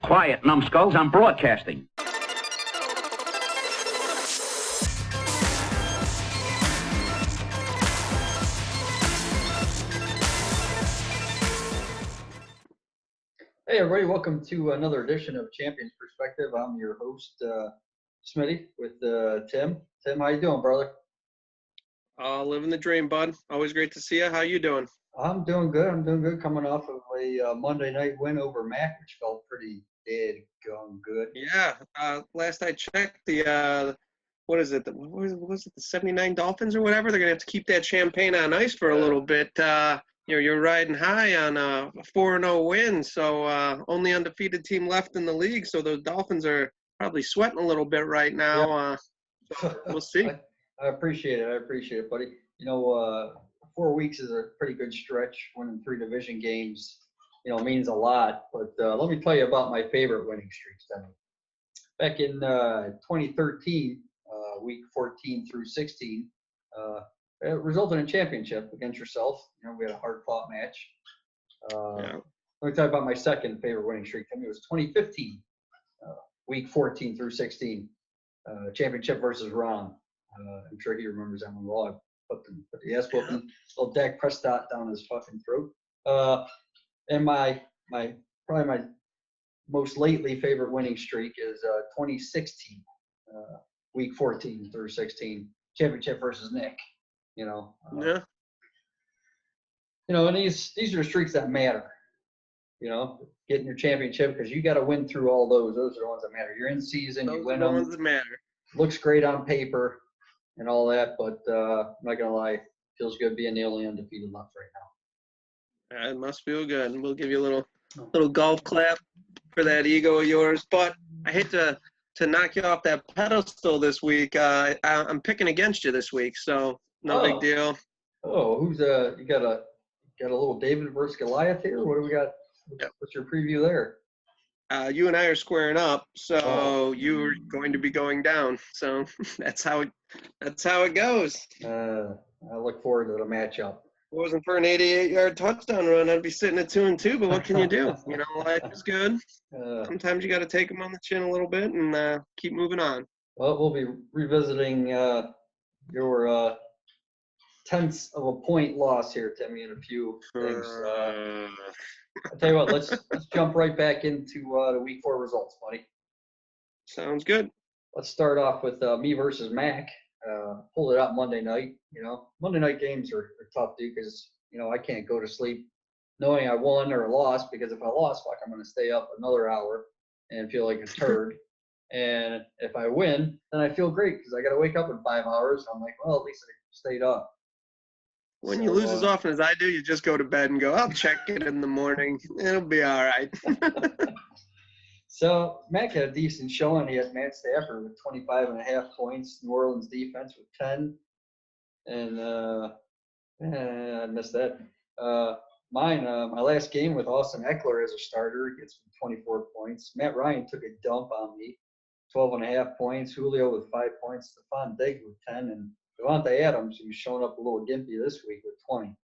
Quiet, numbskulls, I'm broadcasting. Hey everybody, welcome to another edition of Champions Perspective. I'm your host, Smitty, with Tim. Tim, how you doing, brother? Living the dream, bud. Always great to see you. How you doing? I'm doing good. Coming off of a Monday night win over Mac, which felt pretty dead gone good. Yeah. Last I checked, what is it? What was it? The 79 Dolphins or whatever? They're gonna have to keep that champagne on ice for a little bit. You're riding high on a 4-0 win, so only undefeated team left in the league. So those Dolphins are probably sweating a little bit right now. So we'll see. I appreciate it, buddy. 4 weeks is a pretty good stretch. Winning 3 division games, means a lot. But let me tell you about my favorite winning streaks. Back in 2013, week 14 through 16, it resulted in a championship against yourself. We had a hard-fought match. Yeah. Let me tell you about my second favorite winning streak. It was 2015, week 14 through 16, championship versus Ron. I'm sure he remembers that one well. I put the ass whooping, little Dak Prescott down his fucking throat. And my probably my most lately favorite winning streak is 2016, week 14 through 16, championship versus Nick. Yeah. And these are the streaks that matter. Getting your championship, because you got to win through all those. Those are the ones that matter. You're in season, you win them. Those are the ones that matter. Looks great on paper and all that, but I'm not gonna lie, feels good being the only undefeated left right now. It must feel good. We'll give you a little golf clap for that ego of yours. But I hate to knock you off that pedestal this week. I'm picking against you this week, so no big deal. Oh, who's you got a little David versus Goliath here? What do we got? Yep. What's your preview there? You and I are squaring up, so you're going to be going down. So that's how it goes. I look forward to the matchup. If it wasn't for an 88-yard touchdown run, I'd be sitting at 2-2. But what can you do? Life is good. Sometimes you got to take them on the chin a little bit and keep moving on. Well, we'll be revisiting your tenths of a point loss here, Timmy, in a few things. I'll tell you what, let's jump right back into the week 4 results, buddy. Sounds good. Let's start off with me versus Mac. Pulled it out Monday night. Monday night games are tough, dude, because I can't go to sleep knowing I won or lost, because if I lost, fuck, I'm gonna stay up another hour and feel like a turd. And if I win, then I feel great because I got to wake up in 5 hours. I'm like, well, at least I stayed up. When you lose as often as I do, you just go to bed and go, I'll check it in the morning. It'll be all right. So Mac had a decent showing. He had Matt Stafford with 25.5 points, New Orleans defense with 10. And I missed that. My last game with Austin Eckler as a starter gets 24 points. Matt Ryan took a dump on me, 12.5 points. Julio with 5 points. Stephon Diggs with 10. And Devontae Adams, who's showing up a little gimpy this week with 20.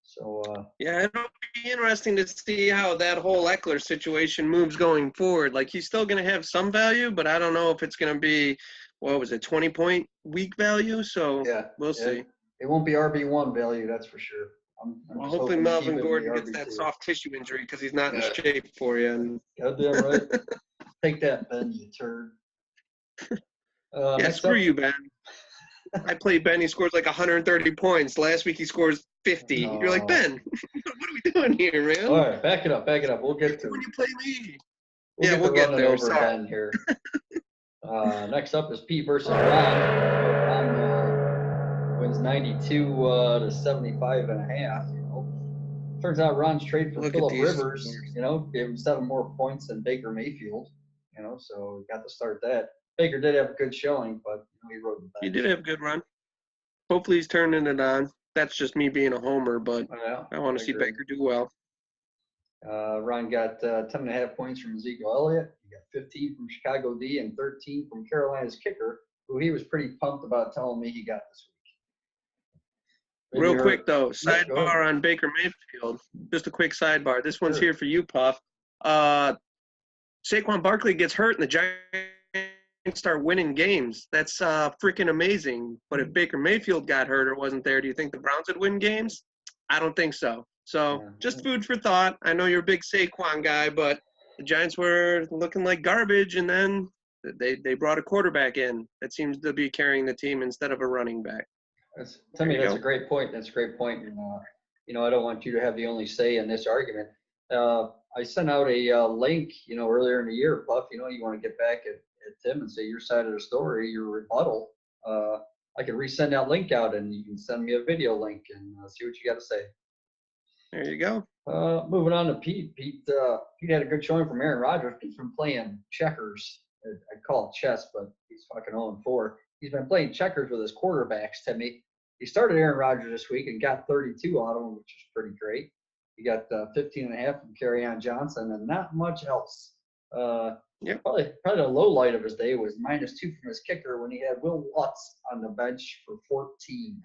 So yeah, it'll be interesting to see how that whole Eckler situation moves going forward. Like, he's still going to have some value, but I don't know if it's going to be, 20-point week value. So we'll see. It won't be RB1 value, that's for sure. Well, hopefully Melvin Gordon gets that soft tissue injury because he's not in shape for you. And goddamn right. Take that, Ben, you turd. Screw you, Ben. I play Ben. He scores like 130 points. Last week he scores 50. You're like, Ben, what are we doing here, man? All right, back it up. We'll get to when you play me. We'll get there. Over Ben here. Next up is Pete versus Ron. Ron wins 92 to 75.5. Turns out Ron's trade for Phillip Rivers, gave him 7 more points than Baker Mayfield. So got to start that. Baker did have a good showing, but he rode the bench. He did have a good run. Hopefully he's turning it on. That's just me being a homer, but I want to see Baker do well. Ron got 10.5 points from Ezekiel Elliott. He got 15 from Chicago D and 13 from Carolina's kicker, who he was pretty pumped about telling me he got this week. Real quick, though, sidebar on Baker Mayfield. Just a quick sidebar. This one's here for you, Puff. Saquon Barkley gets hurt and the Giants start winning games. That's freaking amazing. But if Baker Mayfield got hurt or wasn't there, do you think the Browns would win games? I don't think so. So just food for thought. I know you're a big Saquon guy, but the Giants were looking like garbage, and then they brought a quarterback in that seems to be carrying the team instead of a running back. To me, that's a great point. That's a great point. And, I don't want you to have the only say in this argument. I sent out a link, earlier in the year, Puff. You want to get back at Tim and say your side of the story, your rebuttal. I can resend that link out, and you can send me a video link and see what you got to say. There you go. Moving on to Pete. Pete had a good showing from Aaron Rodgers. He's been playing checkers. I call it chess, but he's fucking 0-4. He's been playing checkers with his quarterbacks, Timmy. He started Aaron Rodgers this week and got 32 out of him, which is pretty great. He got 15.5 from Kerryon Johnson and not much else. Probably the low light of his day was -2 from his kicker when he had Will Lutz on the bench for 14.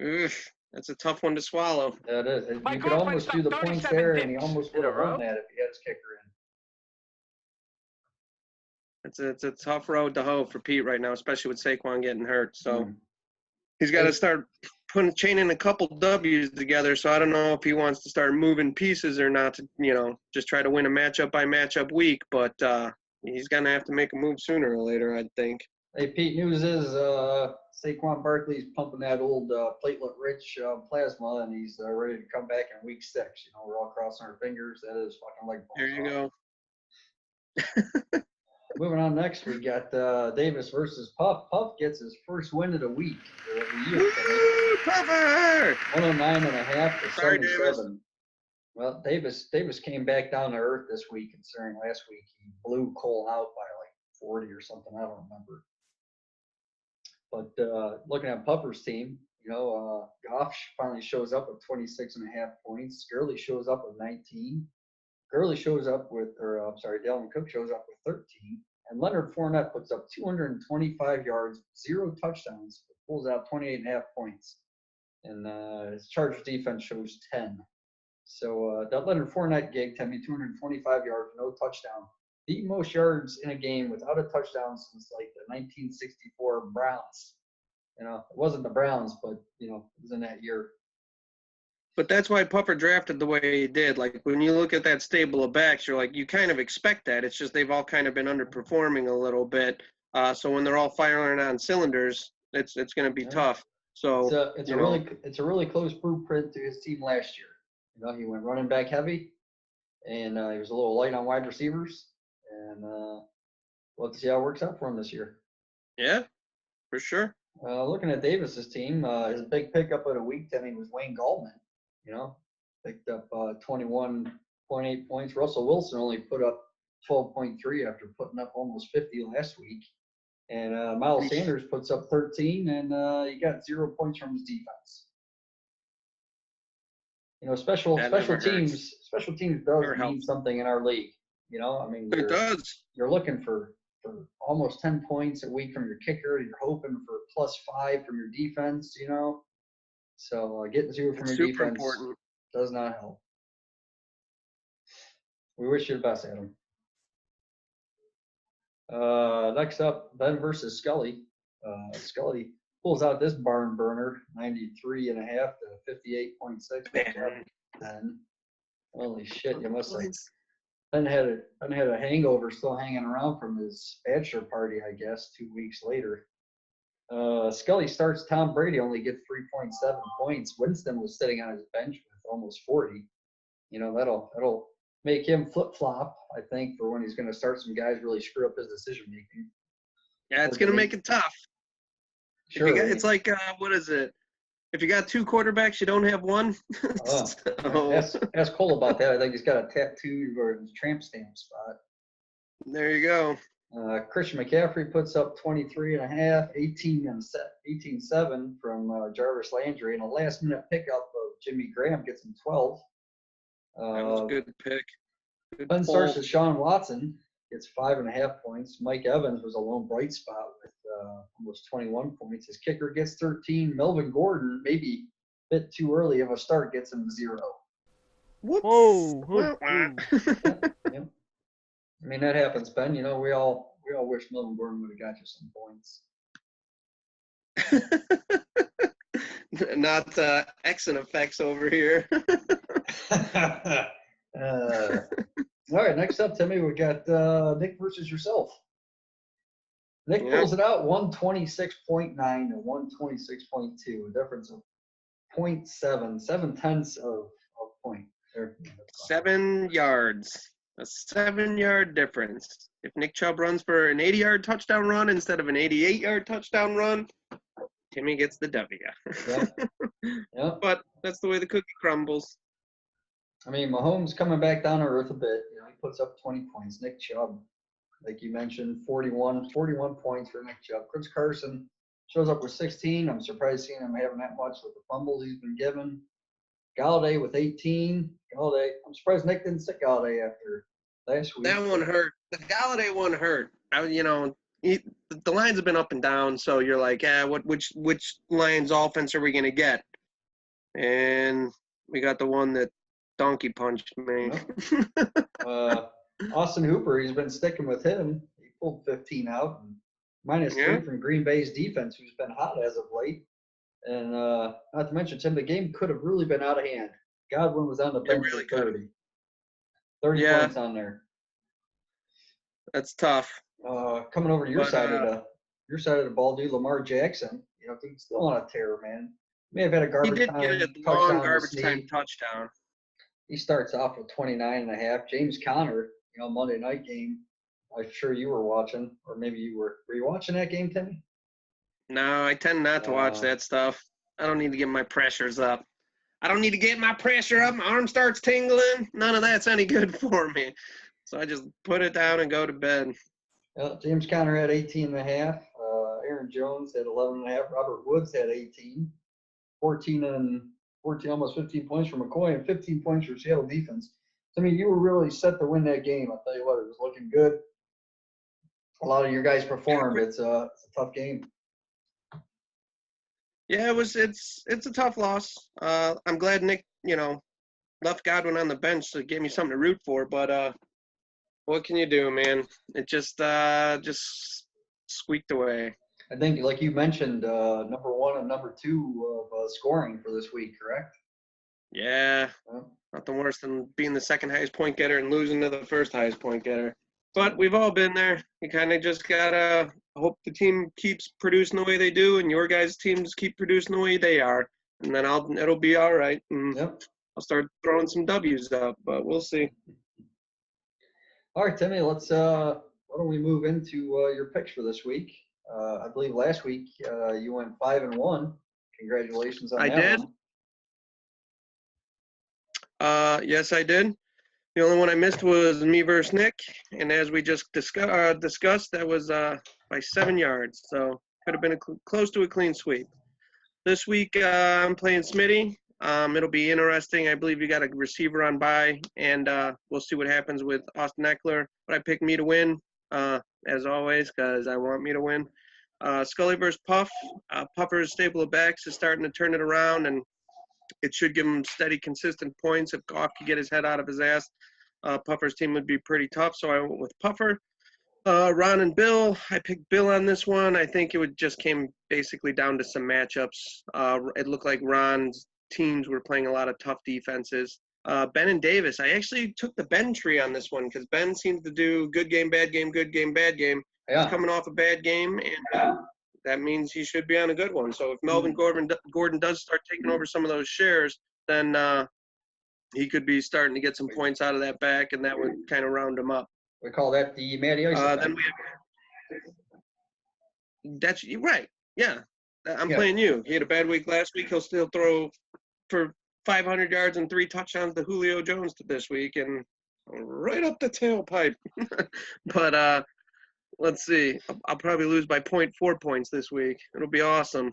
Oof, that's a tough one to swallow. Yeah, it is. You could almost do the points there, and he almost would have won that if he had his kicker in. It's a tough road to hoe for Pete right now, especially with Saquon getting hurt. So he's got to start chaining a couple W's together. So I don't know if he wants to start moving pieces or not to, just try to win a matchup by matchup week. But he's going to have to make a move sooner or later, I think. Hey, Pete, news is Saquon Barkley's pumping that old platelet-rich plasma, and he's ready to come back in week 6. We're all crossing our fingers. That is fucking like there you go. Moving on next, we got Davis versus Puff. Puff gets his first win of the week or of the year. Woo, Puffer! 109.5 to Sorry, 77. Davis. Well, Davis came back down to earth this week, considering last week he blew Cole out by like 40 or something. I don't remember. But looking at Puffer's team, Goff finally shows up with 26.5 points. Gurley shows up with 19. Dalvin Cook shows up with 13. And Leonard Fournette puts up 225 yards, 0 touchdowns, pulls out 28.5 points. And his Chargers defense shows 10. So that Leonard Fournette gig, 225 yards, no touchdown. The most yards in a game without a touchdown since like the 1964 Browns. It wasn't the Browns, but it was in that year. But that's why Puffer drafted the way he did. Like when you look at that stable of backs, you're like, you kind of expect that. It's just they've all kind of been underperforming a little bit. So when they're all firing on cylinders, it's going to be tough. So it's a really close blueprint to his team last year. He went running back heavy, and he was a little light on wide receivers. And we'll have to see how it works out for him this year. Yeah, for sure. Looking at Davis's team, his big pickup of the week, was Wayne Gallman. Picked up 21.8 points. Russell Wilson only put up 12.3 after putting up almost 50 last week. And Miles Sanders puts up 13, and he got 0 points from his defense. Special teams does mean something in our league. It does. You're looking for almost 10 points a week from your kicker. You're hoping for +5 from your defense. So getting 0 from your defense important. Does not help. We wish you the best, Adam. Next up, Ben versus Scully. Scully pulls out this barn burner, 93.5 to 58.6. Ben, holy shit! You must have. Ben had a hangover still hanging around from his bachelor party, I guess, 2 weeks later. Scully starts Tom Brady, only gets 3.7 points. Winston was sitting on his bench with almost 40. That'll make him flip-flop, I think, for when he's going to start some guys really screw up his decision-making. Yeah, it's going to make it tough. Sure. It's like, what is it? If you got 2 quarterbacks, you don't have one. Ask Cole about that. I think he's got a tattoo or a tramp stamp spot. There you go. Christian McCaffrey puts up 23.5, 18.7 from Jarvis Landry, and a last-minute pickup of Jimmy Graham gets him 12. That was a good pick. Ben starts with Sean Watson, gets 5.5 points. Mike Evans was a lone bright spot with almost 21 points. His kicker gets 13. Melvin Gordon, maybe a bit too early of a start, gets him 0. Whoa. Yep. I mean, that happens, Ben. You know, we all wish Melvin Gordon would have got you some points. Not Exon effects over here. All right, next up, Timmy, we got Nick versus yourself. Nick Yeah. pulls it out 126.9 to 126.2, a difference of 0.7, 7/10 of point. There. 7 yards. A 7-yard difference. If Nick Chubb runs for an 80-yard touchdown run instead of an 88-yard touchdown run, Timmy gets the W. Yep. Yep. But that's the way the cookie crumbles. I mean, Mahomes coming back down to earth a bit. You know, he puts up 20 points. Nick Chubb, like you mentioned, 41 points for Nick Chubb. Chris Carson shows up with 16. I'm surprised seeing him having that much with the fumbles he's been given. Galladay with 18. Galladay, I'm surprised Nick didn't sit Galladay after last week. That one hurt. The Galladay one hurt. The lines have been up and down, so you're like, which Lions offense are we gonna get? And we got the one that donkey punched me. Austin Hooper, he's been sticking with him. He pulled 15 out, and -3 from Green Bay's defense, who's been hot as of late. And not to mention, Tim, the game could have really been out of hand. Godwin was on the bench really for 30. 30 points on there. That's tough. Coming over to your side of the ball, dude, Lamar Jackson. You know, he's still on a tear, man. May have had a garbage time. He did get a long garbage time touchdown. He starts off with 29.5. James Conner, you know, Monday night game. I'm sure you were watching, or maybe you were. Were you watching that game, Timmy? No, I tend not to watch that stuff. I don't need to get my pressures up. I don't need to get my pressure up. My arm starts tingling. None of that's any good for me. So I just put it down and go to bed. Well, James Conner had 18.5. Aaron Jones had 11.5. Robert Woods had 18. 14, almost 15 points for McCoy, and 15 points for Seattle defense. I mean, you were really set to win that game. I'll tell you what, it was looking good. A lot of your guys performed. It's a tough game. Yeah, it's a tough loss. I'm glad Nick, left Godwin on the bench to give me something to root for. But what can you do, man? It just squeaked away. I think, like you mentioned, number 1 and number 2 of scoring for this week, correct? Yeah, nothing worse than being the second highest point getter and losing to the first highest point getter. But we've all been there. You kind of just gotta hope the team keeps producing the way they do, and your guys' teams keep producing the way they are, and then it'll be all right. And I'll start throwing some W's up, but we'll see. All right, Timmy. Let's. Why don't we move into your picks for this week? I believe last week you went 5-1. Congratulations on that. I did. Yes, I did. The only one I missed was me versus Nick, and as we just discussed, that was by 7 yards, so could have been close to a clean sweep. This week I'm playing Smitty. It'll be interesting. I believe you got a receiver on bye, and we'll see what happens with Austin Eckler. But I picked me to win, as always, because I want me to win. Scully versus Puff. Puffer's stable of backs is starting to turn it around, and it should give him steady, consistent points. If Goff could get his head out of his ass, Puffer's team would be pretty tough, so I went with Puffer. Ron and Bill, I picked Bill on this one. I think it just came basically down to some matchups. It looked like Ron's teams were playing a lot of tough defenses. Ben and Davis, I actually took the Ben tree on this one because Ben seems to do good game, bad game, good game, bad game. Yeah. He's coming off a bad game, and that means he should be on a good one. So if Melvin Gordon does start taking over some of those shares, then he could be starting to get some points out of that back, and that would kind of round him up. We call that the Matty Ice effect. Then that's right. Yeah, I'm playing you. He had a bad week last week. He'll still throw for 500 yards and 3 touchdowns to Julio Jones this week, and right up the tailpipe. But let's see. I'll probably lose by 0.4 points this week. It'll be awesome.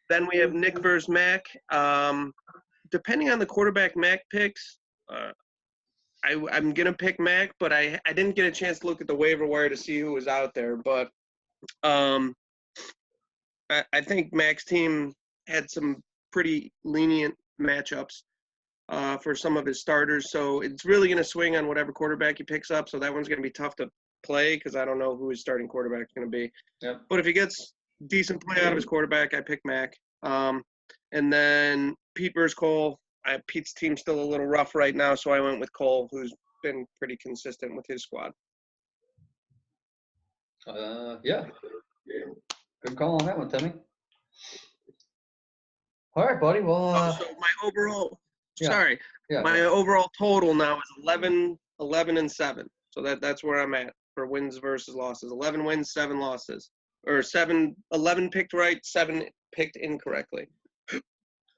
Then we have Nick versus Mac. Depending on the quarterback Mac picks, I'm going to pick Mac, but I didn't get a chance to look at the waiver wire to see who was out there. But I think Mac's team had some pretty lenient matchups. for some of his starters. So it's really going to swing on whatever quarterback he picks up. So that one's going to be tough to play because I don't know who his starting quarterback is going to be. Yep. But if he gets decent play out of his quarterback, I pick Mac. And then Pete versus Cole. Pete's team's still a little rough right now, so I went with Cole, who's been pretty consistent with his squad. Yeah. Good call on that one, Timmy. All right, buddy. Well, So my overall, yeah. my overall total now is 11, 11, and 7. So that's where I'm at for wins versus losses. 11 wins, 7 losses. Or 11 picked right, 7 picked incorrectly.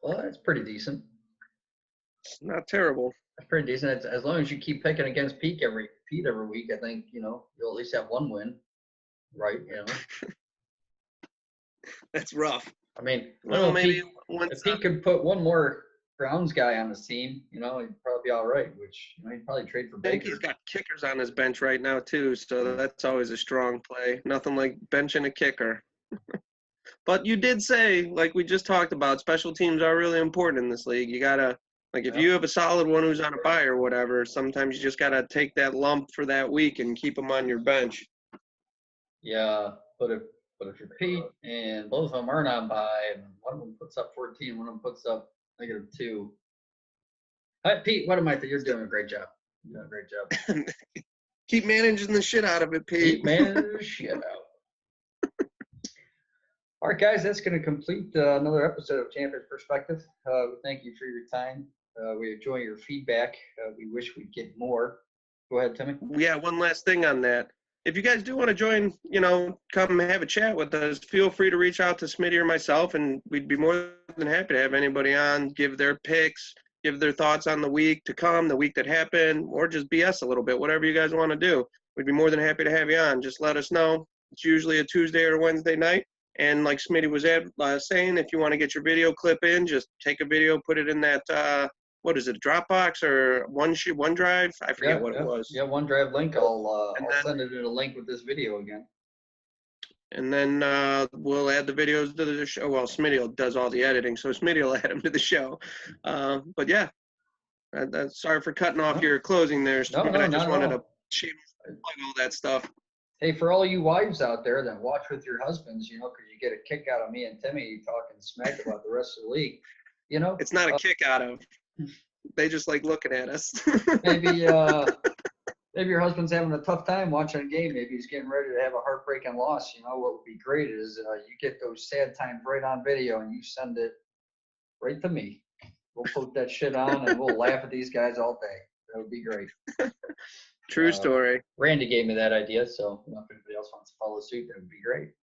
Well, that's pretty decent. It's not terrible. That's pretty decent. It's, as long as you keep picking against Pete every week, I think, you'll at least have one win, right? That's rough. I mean, Well, maybe if Pete could put one more Browns guy on his team, he'd probably be all right, which, he'd probably trade for I think Baker. he's got kickers on his bench right now, too, so that's always a strong play. Nothing like benching a kicker. But you did say, like we just talked about, special teams are really important in this league. You got to, if you have a solid one who's on a bye or whatever, sometimes you just got to take that lump for that week and keep them on your bench. Yeah, but if you're Pete and both of them aren't on bye, and one of them puts up 14, one of them puts up -2. Pete, what am I? You're doing a great job. You're doing a great job. Keep managing the shit out of it, Pete. Keep managing the shit out. All right, guys, that's going to complete another episode of Champions Perspective. We thank you for your time. We enjoy your feedback. We wish we'd get more. Go ahead, Timmy. Yeah, one last thing on that. If you guys do want to join, come have a chat with us, feel free to reach out to Smitty or myself, and we'd be more than happy to have anybody on, give their picks, give their thoughts on the week to come, the week that happened, or just BS a little bit, whatever you guys want to do. We'd be more than happy to have you on. Just let us know. It's usually a Tuesday or Wednesday night. And like Smitty was saying, if you want to get your video clip in, just take a video, put it in that, what is it, Dropbox or OneDrive? I forget what it was. Yeah, OneDrive link. I'll send it in a link with this video again. And then we'll add the videos to the show. Well, Smitty does all the editing, so Smitty will add them to the show. But yeah, sorry for cutting off your closing there, Smitty. No, I just wanted to plug all that stuff. Hey, for all you wives out there that watch with your husbands, because you get a kick out of me and Timmy talking smack about the rest of the league, It's not a kick out of. They just like looking at us. Maybe your husband's having a tough time watching a game. Maybe he's getting ready to have a heartbreaking loss. What would be great is you get those sad times right on video and you send it right to me. We'll put that shit on and we'll laugh at these guys all day. That would be great. True story. Randy gave me that idea, so if anybody else wants to follow suit, that would be great.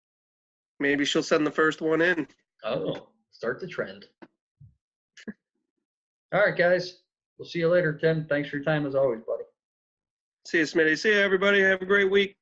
Maybe she'll send the first one in. Oh, start the trend. All right, guys. We'll see you later, Tim. Thanks for your time as always, buddy. See you, Smitty. See you, everybody. Have a great week.